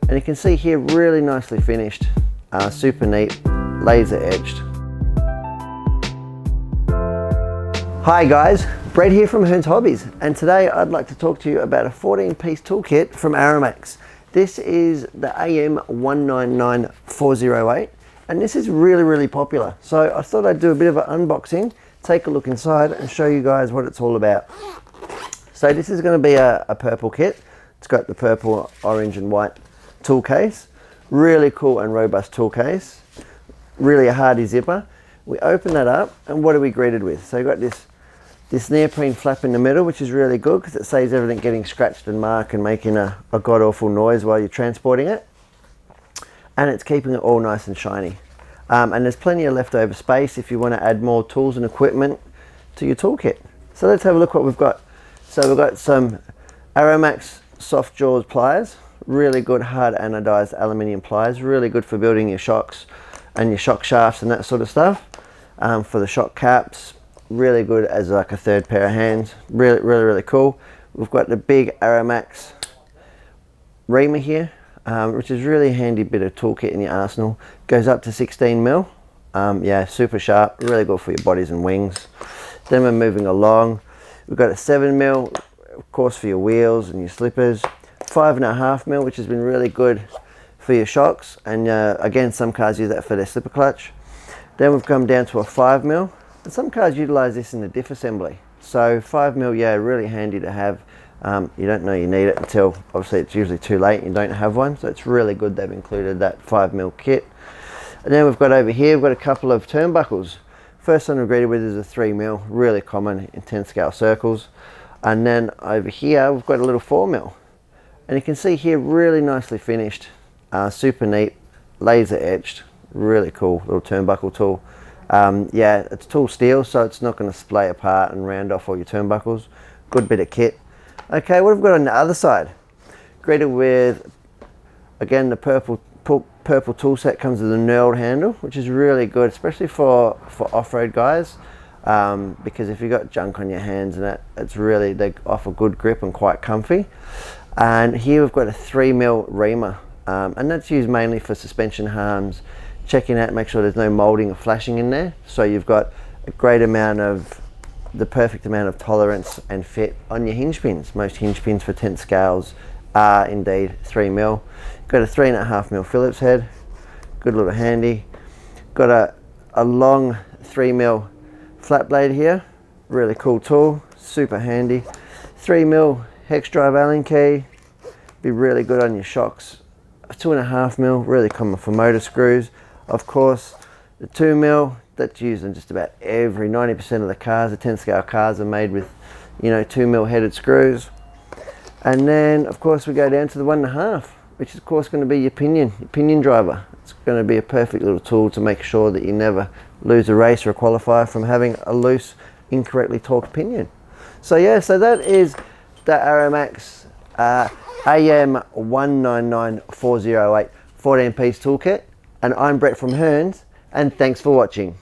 And you can see here, really nicely finished, super neat, laser edged. Hi guys, Brett here from Hearns Hobbies, and today I'd like to talk to you about a 14-piece toolkit from ARROWMAX. This is the AM-199408, and this is really popular. So I thought I'd do a bit of an unboxing, take a look inside and show you guys what it's all about. So this is going to be a purple kit. It's got the purple, orange and white tool case. Really cool and robust tool case. Really a hardy zipper. We open that up and what are we greeted with? So you've got this neoprene flap in the middle, which is really good because it saves everything getting scratched and marked and making a god-awful noise while you're transporting it. And it's keeping it all nice and shiny. And there's plenty of leftover space if you want to add more tools and equipment to your toolkit. So let's have a look what we've got. So we've got some ARROWMAX soft jaws pliers, really good hard anodized aluminium pliers, really good for building your shocks and your shock shafts and that sort of stuff. For the shock caps, really good as like a third pair of hands. Really cool. We've got the big ARROWMAX REAMER here, which is really handy bit of toolkit in your arsenal. Goes up to 16 mil. Yeah, super sharp, really good for your bodies and wings. Then we're moving along. We've got a 7 mil, of course, for your wheels and your slippers. 5.5 mil, which has been really good for your shocks. And again, some cars use that for their slipper clutch. Then we've come down to a 5 mil. And some cars utilize this in the diff assembly. So 5 mil, yeah, really handy to have. You don't know you need it until, obviously it's usually too late and you don't have one. So it's really good they've included that 5 mil kit. And then we've got over here, we've got a couple of turnbuckles. First one we're greeted with is a 3 mil, really common in 10 scale circles. And then over here, we've got a little 4 mil. And you can see here, really nicely finished, super neat, laser edged, really cool little turnbuckle tool. Yeah, it's tool steel, so it's not going to splay apart and round off all your turnbuckles. Good bit of kit. Okay, what have we got on the other side? Greeted with, again, the purple tool set. Comes with a knurled handle, which is really good, especially for off-road guys, because if you've got junk on your hands and that, it's really, they offer good grip and quite comfy. And here we've got a 3 mil reamer, and that's used mainly for suspension harms, checking out, make sure there's no molding or flashing in there. So you've got a great amount of, the perfect amount of tolerance and fit on your hinge pins. Most hinge pins for 10 scales are indeed 3 mil. Got a 3.5 mil Phillips head, good little handy. Got a long 3 mil flat blade here, really cool tool, super handy. 3 mil hex drive Allen key, be really good on your shocks. A 2.5 mil, really common for motor screws. Of course, the 2 mil, that's used in just about every 90% of the cars. The 10 scale cars are made with, you know, 2 mil headed screws. And then of course we go down to the 1.5, which is of course going to be your pinion driver. It's going to be a perfect little tool to make sure that you never lose a race or a qualifier from having a loose, incorrectly torqued pinion. So yeah, so that is the ARROWMAX AM-199408 14-piece toolkit. And I'm Brett from Hearns, and thanks for watching.